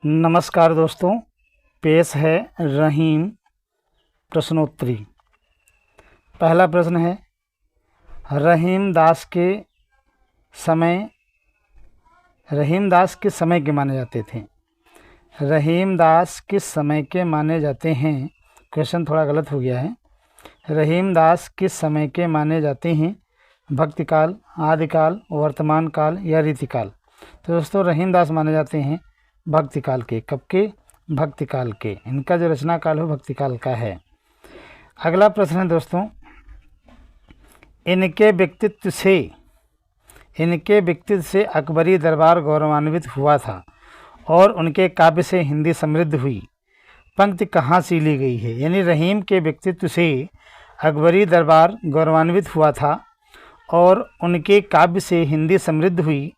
नमस्कार दोस्तों, पेश है रहीम प्रश्नोत्तरी। पहला प्रश्न है, रहीमदास किस समय के माने जाते थे? रहीमदास किस समय के माने जाते हैं? क्वेश्चन थोड़ा गलत हो गया है। रहीमदास किस समय के माने जाते हैं? भक्तिकाल, आदिकाल, वर्तमान काल या रीतिकाल? तो दोस्तों रहीमदास माने जाते हैं भक्तिकाल के। कब के? भक्तिकाल के। इनका जो रचना काल हो भक्तिकाल का है। अगला प्रश्न है दोस्तों, इनके व्यक्तित्व से अकबरी दरबार गौरवान्वित हुआ था और उनके काव्य से हिंदी समृद्ध हुई। पंक्ति कहाँ से ली गई है? यानी रहीम के व्यक्तित्व से अकबरी दरबार गौरवान्वित हुआ था और उनके काव्य से हिंदी समृद्ध हुई।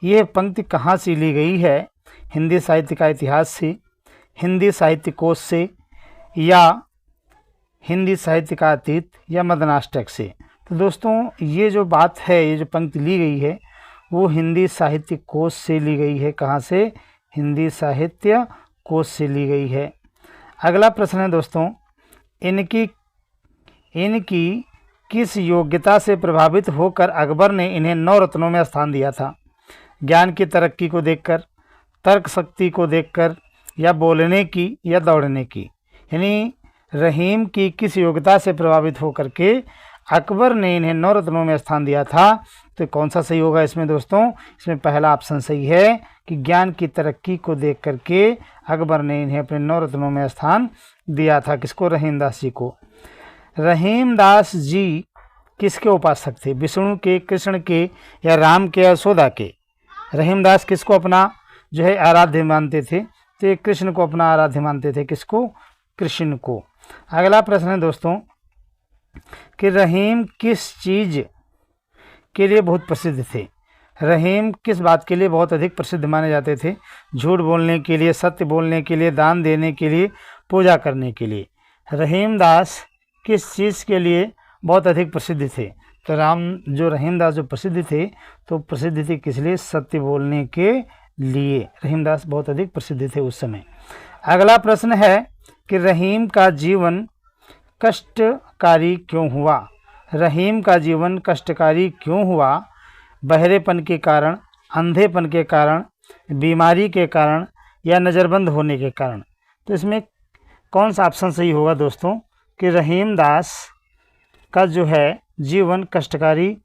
यह पंक्ति कहाँ से ली गई है? हिंदी साहित्य का इतिहास से, हिंदी साहित्य कोश से, या हिंदी साहित्य का अतीत, या मदनाष्टक से? तो दोस्तों ये जो बात है, ये जो पंक्ति ली गई है वो हिंदी साहित्य कोश से ली गई है। कहाँ से? हिंदी साहित्य कोश से ली गई है। अगला प्रश्न है दोस्तों, इनकी किस योग्यता से प्रभावित होकर अकबर ने इन्हें 9 रत्नों में स्थान दिया था? ज्ञान की तरक्की को देखकर, तर्क शक्ति को देखकर, या बोलने की या दौड़ने की? यानी रहीम की किस योग्यता से प्रभावित होकर के अकबर ने इन्हें 9 रत्नों में स्थान दिया था? तो कौन सा सही होगा इसमें दोस्तों? इसमें पहला ऑप्शन सही है कि ज्ञान की तरक्की को देख करके अकबर ने इन्हें अपने 9 रत्नों में स्थान दिया था। किसको? रहीमदास जी को। रहीमदास जी किसके उपासक थे? विष्णु के, कृष्ण के, या राम के, या यशोदा के? रहीमदास किसको अपना जो है आराध्य मानते थे? तो ये कृष्ण को अपना आराध्य मानते थे। किसको? कृष्ण को। अगला प्रश्न है दोस्तों कि रहीम किस चीज़ के लिए बहुत प्रसिद्ध थे? रहीम किस बात के लिए बहुत अधिक प्रसिद्ध माने जाते थे? झूठ बोलने के लिए, सत्य बोलने के लिए, दान देने के लिए, पूजा करने के लिए? रहीमदास किस चीज़ के लिए बहुत अधिक प्रसिद्ध थे? तो रहीमदास जो प्रसिद्ध थे तो प्रसिद्ध थे किस लिए? सत्य बोलने के लिए रहीमदास बहुत अधिक प्रसिद्ध थे उस समय। अगला प्रश्न है कि रहीम का जीवन कष्टकारी क्यों हुआ? रहीम का जीवन कष्टकारी क्यों हुआ? बहरेपन के कारण, अंधेपन के कारण, बीमारी के कारण, या नज़रबंद होने के कारण? तो इसमें कौन सा ऑप्शन सही होगा दोस्तों कि रहीमदास का जो है जीवन कष्टकारी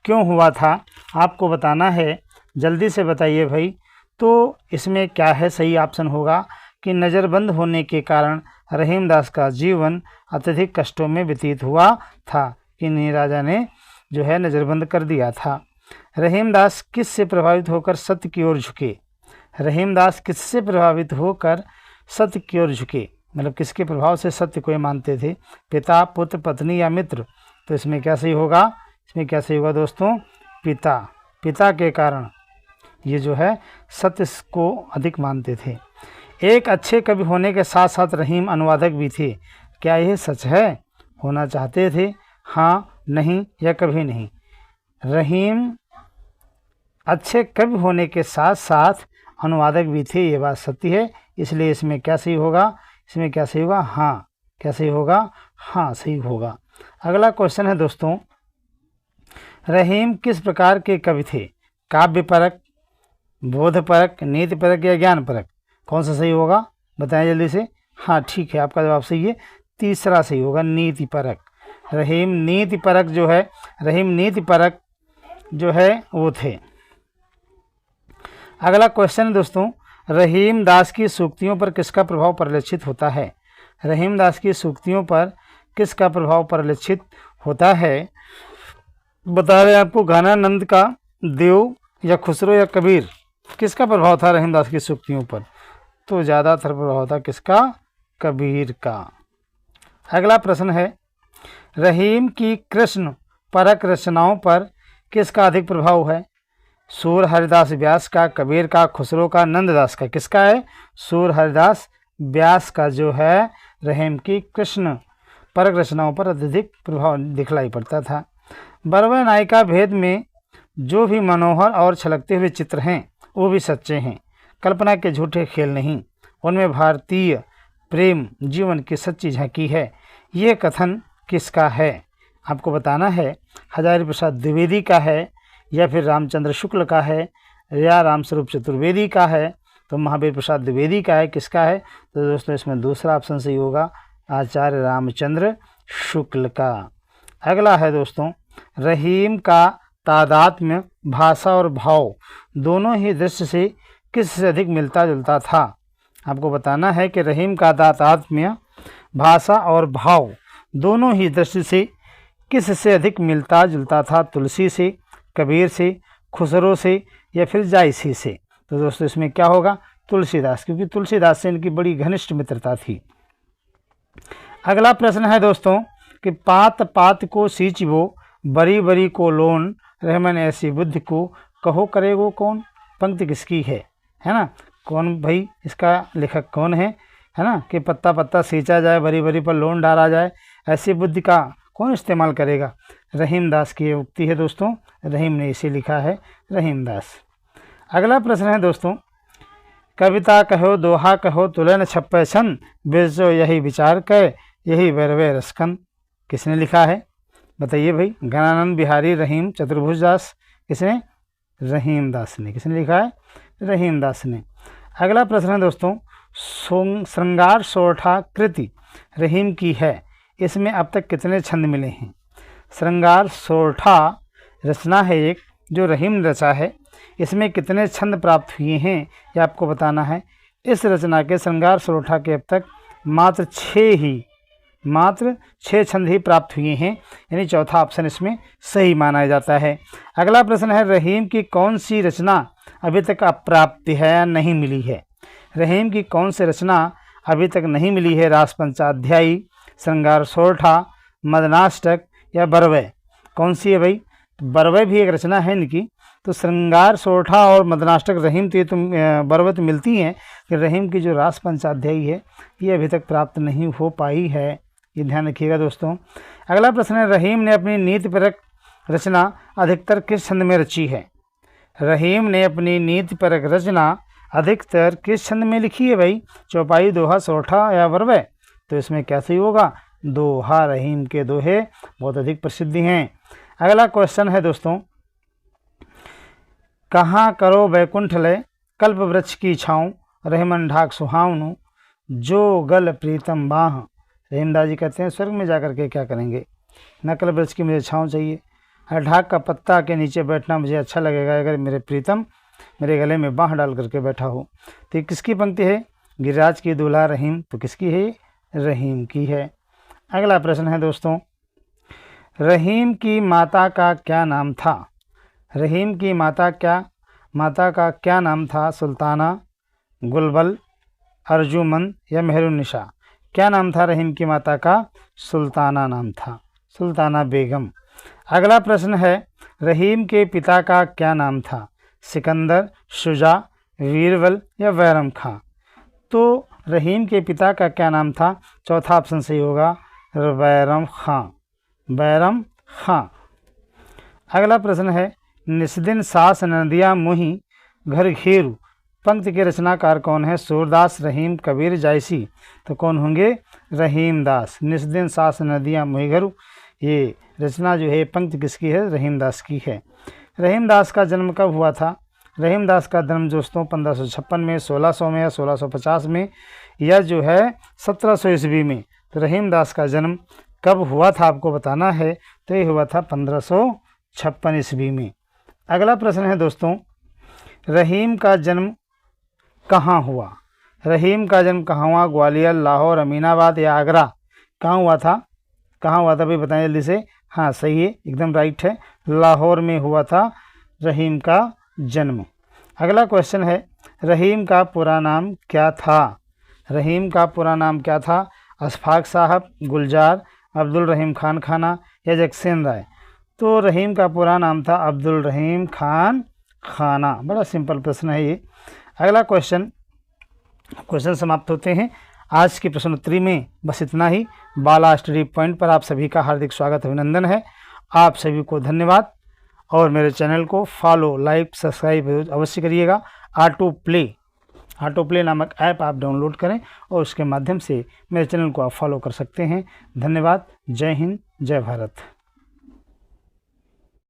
क्यों हुआ था? आपको बताना है, जल्दी से बताइए भाई। तो इसमें क्या है? सही ऑप्शन होगा कि नज़रबंद होने के कारण रहीमदास का जीवन अत्यधिक कष्टों में व्यतीत हुआ था, कि इन्हीं राजा ने जो है नज़रबंद कर दिया था। रहीमदास किस से प्रभावित होकर सत्य की ओर झुके? रहीमदास किससे प्रभावित होकर सत्य की ओर झुके? मतलब किसके प्रभाव से सत्य को ये मानते थे? पिता, पुत्र, पत्नी, या मित्र? तो इसमें क्या सही होगा? इसमें क्या सही होगा दोस्तों? पिता के कारण ये जो है सत्य को अधिक मानते थे। एक अच्छे कवि होने के साथ साथ रहीम अनुवादक भी थे। क्या यह सच है? होना चाहते थे? हाँ, नहीं, या कभी नहीं? रहीम अच्छे कवि होने के साथ साथ अनुवादक भी थे, ये बात सत्य है। इसलिए इसमें क्या सही होगा? इसमें क्या सही होगा? हाँ। क्या सही होगा? हाँ सही होगा। अगला क्वेश्चन है दोस्तों, रहीम किस प्रकार के कवि थे? काव्य परक, बोध परक, नीति परक, या ज्ञान परक? कौन सा सही होगा? बताएं जल्दी से। हाँ ठीक है, आपका जवाब सही है। तीसरा सही होगा, नीति परक। रहीम नीति परक जो है वो थे। अगला क्वेश्चन है दोस्तों, रहीमदास की सूक्तियों पर किसका प्रभाव परिलक्षित होता है? रहीमदास की सूक्तियों पर किसका प्रभाव परिलक्षित होता है? बता रहे आपको, घनानंद का, देव, या खुसरो, या कबीर? किसका प्रभाव था रहीमदास की सूक्तियों पर? तो ज़्यादातर प्रभाव था किसका? कबीर का। अगला प्रश्न है, रहीम की कृष्ण परक रचनाओं पर किसका अधिक प्रभाव है? सूर हरिदास व्यास का, कबीर का, खुसरो का, नंददास का? किसका है? सूर हरिदास व्यास का जो है रहीम की कृष्ण परक रचनाओं पर अत्यधिक प्रभाव दिखलाई पड़ता था। बरवा नायिका भेद में जो भी मनोहर और छलकते हुए चित्र हैं वो भी सच्चे हैं। कल्पना के झूठे खेल नहीं, उनमें भारतीय प्रेम जीवन की सच्ची झांकी है। ये कथन किसका है? आपको बताना है। हजारी प्रसाद द्विवेदी का है, या फिर रामचंद्र शुक्ल का है, या रामस्वरूप चतुर्वेदी का है। तो महावीर प्रसाद द्विवेदी का है। किसका है? तो दोस्तों इसमें दूसरा ऑप्शन सही होगा, आचार्य रामचंद्र शुक्ल का। अगला है दोस्तों, रहीम का तादात्म्य भाषा और भाव दोनों ही दृश्य से किससे अधिक मिलता जुलता था? आपको बताना है कि रहीम का तादात्म्य भाषा और भाव दोनों ही दृश्य से किससे अधिक मिलता जुलता था? तुलसी से, कबीर से, खुसरो से, या फिर जायसी से। तो दोस्तों इसमें क्या होगा? तुलसीदास, क्योंकि तुलसीदास से इनकी बड़ी घनिष्ठ मित्रता थी। अगला प्रश्न है दोस्तों कि पात पात को सींचबो, बरी बरी को लोन, रहमन ऐसी बुद्धि को कहो करेगो कौन? पंक्ति किसकी है ना? कौन भाई इसका लेखक कौन है ना? कि पत्ता पत्ता सींचा जाए, बरी बरी पर लोन डाला जाए, ऐसी बुद्धि का कौन इस्तेमाल करेगा? रहीमदास की उक्ति है दोस्तों, रहीम ने इसे लिखा है, रहीमदास। अगला प्रश्न है दोस्तों, कविता कहो दोहा कहो तुलन छप्पे छंद, बेचो यही विचार कह यही वैरवे रसकन। किसने लिखा है? बताइए भाई। गणानंद बिहारी रहीम चतुर्भुज दास। किसने? रहीमदास ने। किसने लिखा है? रहीमदास ने। अगला प्रश्न है दोस्तों, श्रृंगार सोरठा कृति रहीम की है, इसमें अब तक कितने छंद मिले हैं? श्रृंगार सोरठा रचना है एक जो रहीम ने रचा है, इसमें कितने छंद प्राप्त हुए हैं ये आपको बताना है। इस रचना के श्रृंगार सोरठा के अब तक मात्र 6 छंद ही प्राप्त हुए हैं, यानी चौथा ऑप्शन इसमें सही माना जाता है। अगला प्रश्न है, रहीम की कौन सी रचना अभी तक अप्राप्त है या नहीं मिली है? रहीम की कौन सी रचना अभी तक नहीं मिली है? रास पंचाध्यायी, श्रृंगार सोरठा, मदनाष्टक या बरवै? कौन सी है भाई? बरवै भी एक रचना है इनकी। तो श्रृंगार सोरठा और मदनाष्टक रहीम तो ये बरवै तो मिलती हैं, कि रहीम की जो रास पंचाध्यायी है ये अभी तक प्राप्त नहीं हो पाई है, ये ध्यान रखिएगा दोस्तों। अगला प्रश्न है, रहीम ने अपनी नीतिपरक रचना अधिकतर किस छंद में रची है? रहीम ने अपनी नीतिपरक रचना अधिकतर किस छंद में लिखी है भाई? चौपाई, दोहा, सोरठा या बरवै? तो इसमें क्या सही होगा? दोहा। रहीम के दोहे बहुत अधिक प्रसिद्ध हैं। अगला क्वेश्चन है दोस्तों, कहाँ करो बैकुंठ लय कल्प वृक्ष की छाँव, रहमन ढाक सुहावनु जो गल प्रीतम बाह। रहीमदास जी कहते हैं स्वर्ग में जाकर के क्या करेंगे? न कल्प वृक्ष की मुझे छाँव चाहिए, ढाक का पत्ता के नीचे बैठना मुझे अच्छा लगेगा अगर मेरे प्रीतम मेरे गले में बाँह डाल करके बैठा हो। तो किसकी पंक्ति है? गिरिराज की दूल्हा रहीम। तो किसकी है? रहीम की है। अगला प्रश्न है दोस्तों, रहीम की माता का क्या नाम था? रहीम की माता का क्या नाम था? सुल्ताना, गुलबल, अर्जुमंद या मेहरुन्निसा? क्या नाम था रहीम की माता का? सुल्ताना नाम था, सुल्ताना बेगम। अगला प्रश्न है, रहीम के पिता का क्या नाम था? सिकंदर, शुजा, वीरबल या बैरम खां? तो रहीम के पिता का क्या नाम था? चौथा ऑप्शन सही होगा, बैरम खां, बैरम खां। अगला प्रश्न है, निस्दिन सास नदिया मुही घर घेरू पंक्ति के रचनाकार कौन है? सूरदास, रहीम, कबीर, जायसी? तो कौन होंगे? रहीमदास। निस्दिन सास नदिया मुही घरू, ये रचना जो है पंक्ति किसकी है? रहीमदास की है। रहीमदास का जन्म कब हुआ था? रहीमदास का जन्म दोस्तों 1556 में, 1600 में या 1650 में, या जो है 1700 ईस्वी में। तो रहीमदास का जन्म कब हुआ था आपको बताना है। तो ये हुआ था 1556 ईस्वी में। अगला प्रश्न है दोस्तों, रहीम का जन्म कहाँ हुआ? रहीम का जन्म कहाँ हुआ? ग्वालियर, लाहौर, अमीनाबाद या आगरा? कहाँ हुआ था? कहाँ हुआ था भाई बताएं जल्दी से। हाँ सही है, एकदम राइट है, लाहौर में हुआ था रहीम का जन्म। अगला क्वेश्चन है, रहीम का पूरा नाम क्या था? रहीम का पूरा नाम क्या था? अशफाक साहब, गुलजार, अब्दुल रहीम खान खाना या जगसेन राय? तो रहीम का पूरा नाम था अब्दुल रहीम खान खाना। बड़ा सिंपल प्रश्न है ये। अगला क्वेश्चन समाप्त होते हैं। आज की प्रश्नोत्तरी में बस इतना ही। बाला स्टडी पॉइंट पर आप सभी का हार्दिक स्वागत, अभिनंदन है। आप सभी को धन्यवाद, और मेरे चैनल को फॉलो, लाइक, सब्सक्राइब अवश्य करिएगा। ऑटो प्ले ऑटो प्ले नामक ऐप आप डाउनलोड करें और उसके माध्यम से मेरे चैनल को आप फॉलो कर सकते हैं। धन्यवाद। जय हिंद, जय भारत।